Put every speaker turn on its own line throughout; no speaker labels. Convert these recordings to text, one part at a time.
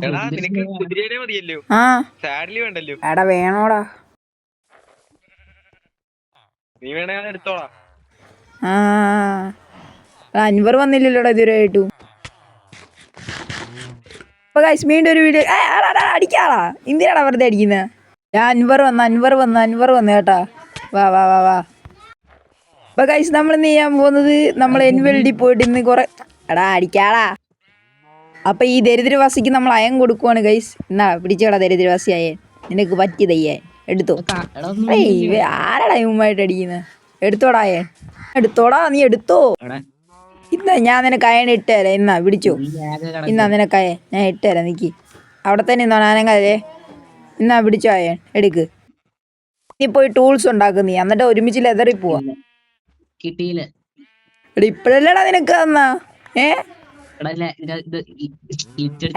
എടാ നിനക്ക് കുതിരയുടെ മതിയല്ലോ,
ആ
സാഡില് വേണ്ടല്ലോ.
എടാ വേണോടാ.
നീ വേണേ ഞാൻ എടുത്തോളാം.
ആ അൻവർ വന്നില്ലല്ലോടാ ഇതുവരെയായിട്ടും. അപ്പൊ ഗൈസ് വീണ്ടും ഒരു വീഡിയോ അടിക്കാടാ. എന്തിനാടാ വെറുതെ അടിക്കുന്നത്? ഞാൻ അൻവർ വന്ന് കേട്ടാ. വാ വാ വാ വാ. അപ്പൊ ഗൈസ് നമ്മൾ ഇന്ന് ചെയ്യാൻ പോകുന്നത്, നമ്മൾ എൻവെൽഡി പോയിട്ട് ഇന്ന് കുറെ അടിക്കാടാ. അപ്പൊ ഈ ദരിദ്രവാസിക്ക് നമ്മൾ അയം കൊടുക്കുവാണ് ഗൈസ്. എന്നാ പിടിച്ചോടാ ദരിദ്രവാസിയായ, നിനക്ക് പറ്റിയതയ്യേ, എടുത്തോ. ആരാടാ ഇവുമായിട്ട് അടിക്കുന്നത്? എടുത്തോടാ അയൻ, എടുത്തോടാ, നീ എടുത്തോ. ഇന്നാ ഞാൻ നിനക്ക് അയൺ ഇട്ടുതരാം. ഇന്നാ പിടിച്ചോ. ഇന്നാ നിനക്ക് ഞാൻ ഇട്ടുതരാം. നിക്ക് അവിടെ തന്നെ ഇന്നോ ഞാനങ്ങല്ലേ. ഇന്നാ പിടിച്ചോ അയൺ, എടുക്ക്. നീ പോയി ടൂൾസ് ഉണ്ടാക്കും നീ, എന്നിട്ട് ഒരുമിച്ച് ലെതറിൽ പോവാ.
കിട്ടിയില്ല.
ഇപ്പഴല്ലടാ നിനക്ക് തന്നാ.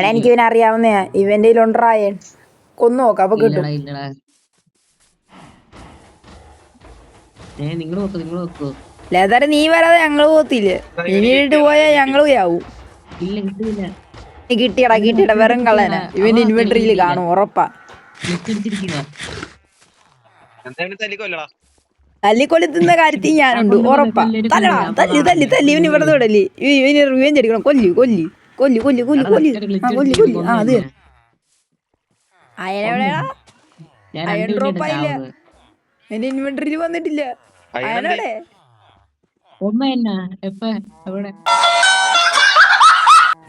എനിക്ക് ഇവനെ അറിയാവുന്നയാ. ഇവന്റെ ഉണ്ടായൻ കൊന്നു നോക്കാം, അപ്പൊ കിട്ടും. ലെതർ നീ വരാതെ ഞങ്ങള് പോകത്തില്ല. ഇനിയിട്ട് പോയാ ഞങ്ങളും ആവും. കിട്ടിയടാ വെറും കള്ളനാ. ഇവന്റെ ഇൻവെന്ററിയിൽ കാണും ഉറപ്പാ. തല്ലിക്കൊളുത്തുന്ന കാര്യത്തിൽ ഞാനുണ്ട് ഉറപ്പാ. തല്ലടാ, തല്ലി ഇവന് വെറുതെ വിടല്ലേ. ഇവന് റിവെഞ്ച് അടിക്കണം. കൊല്ലി. ആ അത് അയനെവിടെയാ? അയൺ ഡ്രോപ്പ് ആയില്ല, എന്റെ ഇൻവെന്ററിയിൽ വന്നിട്ടില്ല. അയനോടെ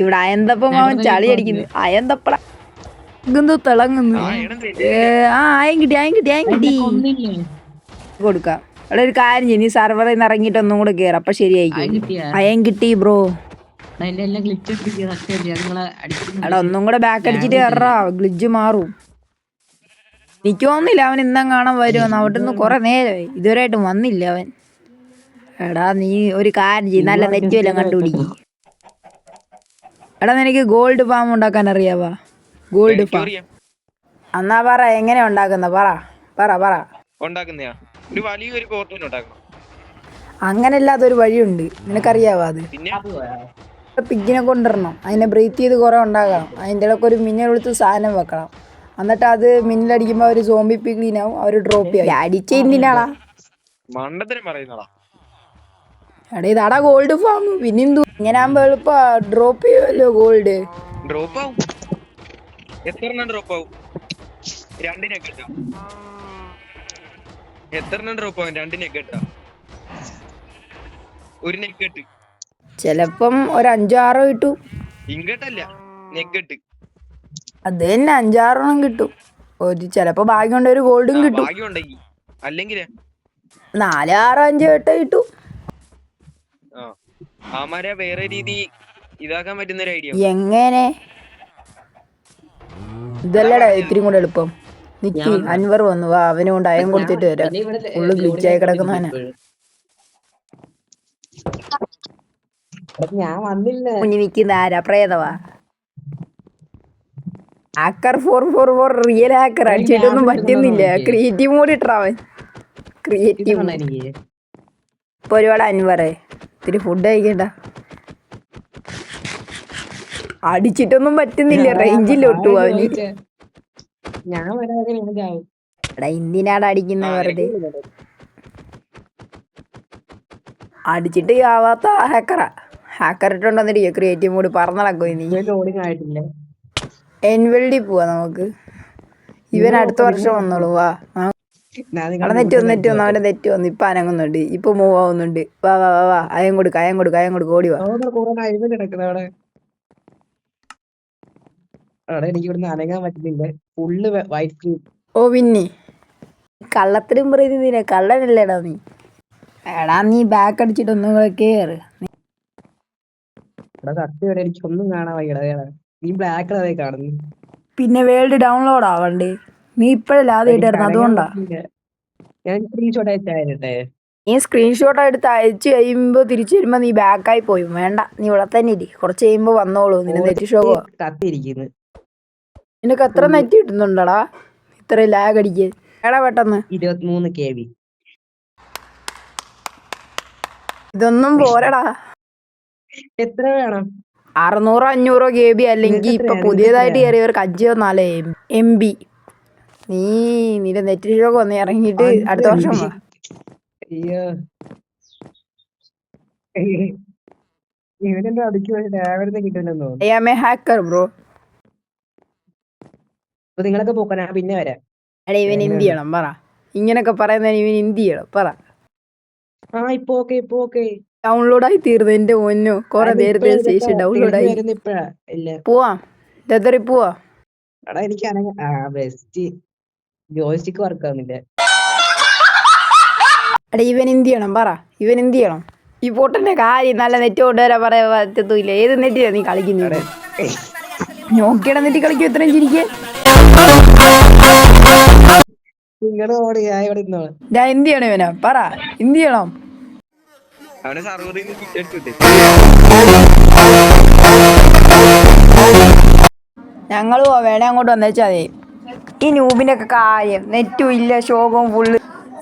ഇവിടെ അയന്തപ്പം അവൻ ചളി അടിക്കുന്നു. അയന്തപ്പട തിളങ്ങുന്നു. ആ അയം കിട്ടി കൊടുക്കാം. അവിടെ ഒരു കാര്യം ചെയ്യും, നീ സർവറിൽ നിന്ന് ഇറങ്ങിയിട്ട് ഒന്നും കൂടെ കേറാം, അപ്പൊ ശരിയായിരിക്കും. അയം കിട്ടി ബ്രോ. എടാ ഒന്നും കൂടെ ബാക്ക് അടിച്ചിട്ട് കയറാ, ഗ്ലിച്ച് മാറും. എനിക്ക് തോന്നുന്നില്ല അവൻ ഇന്നും കാണാൻ വരുമെന്ന്. അവിടെ നിന്ന് കുറെ നേരമായി ഇതുവരെയായിട്ടും വന്നില്ല അവൻ. എടാ നീ ഒരു കാര്യം ചെയ്യും, നല്ല നെറ്റുമല്ല കണ്ടുപിടിക്കും. എടാ നിനക്ക് ഗോൾഡ് ഫാം ഉണ്ടാക്കാൻ അറിയാവാ? ഗോൾഡ് ഫാം എന്നാ പറ, എങ്ങനെയാ ഉണ്ടാക്കുന്ന? പറ. അങ്ങനല്ലാത്തൊരു വഴിയുണ്ട്, നിനക്കറിയാവാ? അത് പിഗിനെ കൊണ്ടുവരണം, അതിനെ ബ്രീത്ത് ചെയ്ത് കുറെ ഉണ്ടാക്കണം. അതിൻ്റെ ഇടയ്ക്ക് ഒരു മിന്നൽ കൊടുത്ത് സാധനം വെക്കണം. എന്നിട്ട് അത് മിന്നലടിക്കുമ്പോൾ ഒരു സോംബി പിഗ്ലീനാവും, അവർ ഡ്രോപ്പ് ചെയ്യും. അടിച്ച എന്തിനാടാ? എടാ ഇതാടാ ഗോൾഡ് ഫാം. പിന്നെന്തു ഇങ്ങനെ ആകുമ്പോ എളുപ്പ ഡ്രോപ്പ് ചെയ്യുമല്ലോ ഗോൾഡ്. ചെലപ്പം ഒരു 5-6 കിട്ടും. അത് തന്നെ 5-6 കിട്ടും. ചെലപ്പോ ഭാഗ്യം കൊണ്ട് ഒരു ഗോൾഡും കിട്ടും. 4, 6, 5, 8 കിട്ടും. എങ്ങനെ? ഇതല്ലടാ ഇത്തിരി കൂടെ എളുപ്പം. നിക്ക്, അൻവർ വന്നു, വാ അവനെ കൊണ്ട് അയം കൊടുത്തിട്ട് വരാം. ഫുള്ള് ഗ്ലിച്ചായി കിടക്കുന്നവനാ. കുഞ്ഞു നിക്കുന്ന ആരാ? പ്രേതവാ? Hacker 444 real hacker. അടിച്ചിട്ടൊന്നും പറ്റുന്നില്ല. Creative mode ഇട്ടവൻ. ക്രിയേറ്റീവ് ഇപ്പൊ ഒരുപാട്. അൻവറേ ഇത്തിരി ഫുഡ് കഴിക്കണ്ട. അടിച്ചിട്ടൊന്നും പറ്റുന്നില്ല, റേഞ്ചിലോട്ടു അവന്. എടാ എന്തിനാടാ അടിക്കുന്ന വെറുതെ? അടിച്ചിട്ട് ആവാത്ത ഹാക്കറാ. ഹാക്കർ ഇട്ടുണ്ടെന്നിരിക്കുക ക്രിയേറ്റീവ് മോഡ് പറന്നടക്കോ. നീ എൻവെൽഡി പോവാ നമുക്ക്. ഇവൻ അടുത്ത വർഷം വന്നോളൂ. വാ നെറ്റ് വന്നു, അവന്റെ നെറ്റ് വന്നു. ഇപ്പൊ അനങ്ങുന്നുണ്ട്, ഇപ്പൊ മൂവ് ആവുന്നുണ്ട്. വാ അയം കൊടുക്ക ഓടി വാ. ഓ പിന്നെ കള്ളത്തിനും പറയുന്നതിനെ കള്ളനല്ലേടാ നീ. എടാ നീ ബാക്ക് അടിച്ചിട്ട് ഒന്നും കൂടെ കേറ്. പിന്നെ വേൾഡ് ഡൗൺലോഡ് ആവണ്ടേ? നീ ഇപ്പഴല്ലേ ആദ്യമായിട്ടായിരുന്നു, അതുകൊണ്ടാ. നീ സ്ക്രീൻഷോട്ട് എടുത്ത് അയച്ചു കഴിയുമ്പോ തിരിച്ചു വരുമ്പോ നീ ബാക്കായി പോയി. വേണ്ട, നീ ഇവിടെ തന്നെ ഇരി. കുറച്ച് കഴിയുമ്പോ വന്നോളൂ. നിന്റെ നെറ്റ് ഷോക്കോ? നിനക്ക് എത്ര നെറ്റ് കിട്ടുന്നുണ്ടടാ ഇത്ര ലാഗ് അടിക്കാൻ? എടാ പെട്ടെന്ന്
23 KB.
ഇതൊന്നും പോരടാ.
എത്ര വേണം?
600 500 KB അല്ലെങ്കിൽ ഇപ്പൊ പുതിയതായിട്ട് കയറിയവർക്ക് 5 4 MB. നിന്റെ നെറ്റ് ഷോക്ക് വന്ന് ഇറങ്ങിയിട്ട് അടുത്ത വർഷം വാ.
അയ്യോ ഇവനെന്താ അടിക്ക് രാവിലെ കിട്ടില്ലെന്നോ?
I am a hacker bro.
അപ്പൊ നിങ്ങളൊക്കെ പോക്കാൻ ഞാൻ പിന്നെ വരാം.
എടാ ഇവൻ എന്ത് ചെയ്യണം പറ. ഇങ്ങനൊക്കെ പറയുന്നതിന് ഇവൻ എന്ത് ചെയ്യണം പറ.
ആ ഇപ്പൊ ഓക്കെ
ഡൗൺലോഡ് ആയി തീർന്നു എന്റെ ഒന്നോ കൊറേ നേരത്തെ ശേഷം ഡൗൺലോഡ് ആയി.
ഇപ്പഴാ ഇല്ല
പോവാം ലെതറി പോവാ.
എടാ എനിക്ക് ബെസ്റ്റ് ജോയ്സ്റ്റിക്ക് വർക്ക് ആവുന്നില്ല.
എടാ ഇവൻ എന്ത് ചെയ്യണം പറ. ഇവൻ എന്ത് ചെയ്യണം? ഈ പൊട്ടന്റെ കാര്യം നല്ല നെറ്റ് കൊണ്ടുവരാൻ പറയാൻ പറ്റത്തില്ല. ഏത് നെറ്റിലാ നീ കളിക്കുന്നത്? നോക്കിയുടെ നെറ്റ് കളിക്കും ഇത്രയും ചിരിക്കേ.
നിങ്ങളോട് ഞാൻ ഇവിടെ ഇരുന്നോളാം.
ഞാൻ എന്ത് ചെയ്യണം ഇവനാ പറ. എന്ത് ചെയ്യണം?
അവനെ സർവറിൽ എടുത്തിട്ടേ
ഞങ്ങൾ വേണേ അങ്ങോട്ട് വന്നേച്ചാ മതി. ഈ നൂബിന്റെ ഒക്കെ കാര്യം നെറ്റും ഇല്ല ഷോകവും ഫുള്ള്.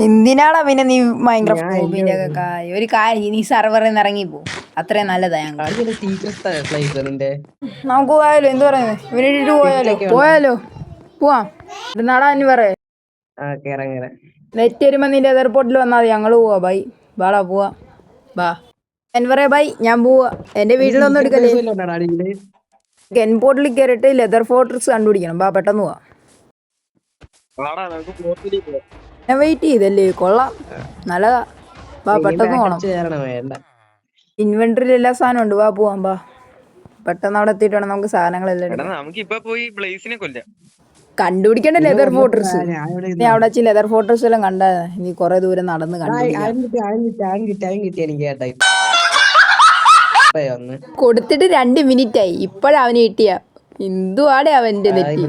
എന്തിനാടാ പിന്നെ നീ മൈൻക്രാഫ്റ്റ് നൂബിന്റെ ഒക്കെ കാര്യം? ഒരു കാര്യം നീ സർവറിൽ നിന്ന് ഇറങ്ങിപ്പോ. അത്രയും നല്ലതാ ഞങ്ങൾ. നമുക്ക് പോയാലോ? എന്ത് പറയുന്നത്? ഇവനിട്ട് പോയാലോ പോവാം. നാടാ അനി പറ. നെറ്റ് വരുമ്പോ നിന്റെ എയർപോർട്ടിൽ വന്നാൽ മതി. ഞങ്ങള് പോവാ. ബൈ ബാടാ പോവാ. ബാ എൻവറേ ബൈ. ഞാൻ പോവാ. എന്റെ വീട്ടിലൊന്നും എടുക്കല്ലേ. എൻപോർട്ടിൽ കയറിയിട്ട് ലെതർ ഫോർട്രസ് കണ്ടുപിടിക്കണം. ബാ പെട്ടെന്ന് പോവാ. ഞാൻ വെയിറ്റ് ചെയ്തല്ലേ. കൊള്ളാം നല്ലതാ. ബാ പെട്ടെന്ന് പോണം. ഇൻവെന്ററിയിൽ എല്ലാ സാധനം ഉണ്ട്. വാ പോവാം. ബാ പെട്ടെന്ന് അവിടെ എത്തിയിട്ട് വേണം നമുക്ക് സാധനങ്ങളെല്ലാം കണ്ടുപിടിക്കണ്ട. ലെതർ ഫോർട്രസ് നീ അവിടെ വെച്ച് ലെതർ ഫോർട്രസ് എല്ലാം കണ്ടാ നീ കൊറേ ദൂരം നടന്ന് കൊടുത്തിട്ട് 2 മിനിറ്റ് ആയി. ഇപ്പഴാ അവന് കിട്ടിയ. എന്തുവാടെ അവന്റെ നെറ്റ്.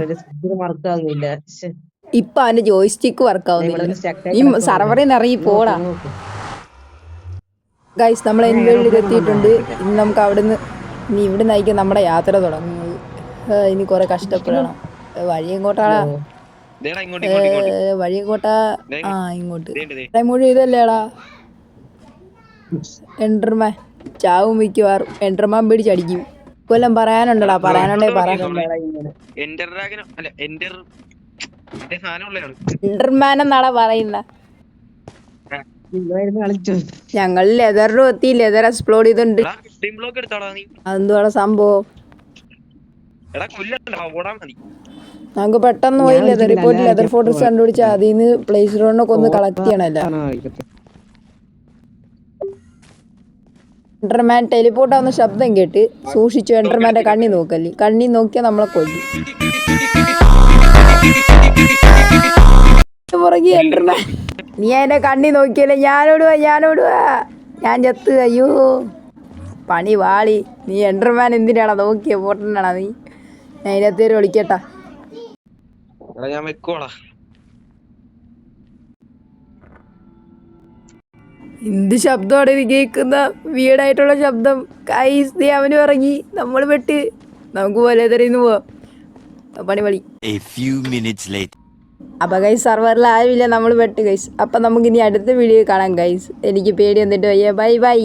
ഇപ്പൊ അവന്റെ ജോയ്സ്റ്റിക്ക് വർക്ക് ആവുന്നില്ല. നീ സർവറിൽ നിന്ന് ഇറങ്ങി പോടാ. ഗൈസ് നമ്മൾ എൻവേൾഡിൽ എത്തിയിട്ടുണ്ട്. ഇനി നമുക്ക് അവിടുന്ന് ഇനി ഇവിടെ നയിക്കാൻ നമ്മുടെ യാത്ര തുടങ്ങുന്നത്. ഇനി കുറെ കഷ്ടപ്പെടണം. വഴി എങ്ങോട്ടാടാ? വഴി എങ്ങോട്ടാ? ആ ഇങ്ങോട്ട്. മുഴുവൻ ഇതല്ലേടാ എൻഡർമാൻ. ചാവും മിക്കവാറും. എൻഡർമാൻ പിടിച്ചടിക്കും. കൊല്ലം പറയാനുണ്ടടാ. പറയാനുണ്ടേ പറയാൻ. എൻഡർമാൻ എന്നാടാ പറയുന്ന. ഞങ്ങൾ ലെതറിനും എത്തി. ലെതർ എക്സ്പ്ലോഡ് ചെയ്തിട്ടുണ്ട്. അതെന്തുവാടാ സംഭവം? നമുക്ക് പെട്ടെന്ന് പോയി ലെതറിൽ പോയിട്ട് ലെതർ ഫോർട്രസ് കണ്ടുപിടിച്ചാൽ അതിൽ നിന്ന് പ്ലേസ് സ്റ്റോറിനൊക്കെ ഒന്ന് കളക്ട് ചെയ്യണല്ലോ. എൻഡർമാൻ ടെലിപ്പോർട്ട് ആവുന്ന ശബ്ദം കേട്ട് സൂക്ഷിച്ചു. എൻഡർമാന്റെ കണ്ണി നോക്കല്ലേ. കണ്ണി നോക്കിയാൽ നമ്മളെ കൊല്ലും. പുറകെ എൻഡർമാൻ. നീ അതിന്റെ കണ്ണി നോക്കിയല്ലേ. ഞാനോടുവാ ഞാൻ ചത്ത്. അയ്യോ പണി വാളി. നീ എൻഡർമാൻ എന്തിനാടാ നോക്കിയ പോട്ടനാടാ നീ. ഞാൻ അതിനകത്തേര് വിളിക്കട്ടാ. എന്ത് ശബ്ദമാണ് ഇത് കേൾക്കുന്ന? വീടായിട്ടുള്ള ശബ്ദം. കൈസ് നീ അവനും ഇറങ്ങി. നമ്മൾ പെട്ട്. നമുക്ക് പോലെ എതിരെന്ന് പോവാം. പണി അപ്പൊ ഗൈസ് സർവറിൽ ആരുമില്ല. നമ്മൾ പെട്ട് ഗൈസ്. അപ്പൊ നമുക്ക് ഇനി അടുത്ത വീഡിയോ കാണാം ഗൈസ്. എനിക്ക് പേടി വന്നിട്ട് വയ്യ. ബൈ.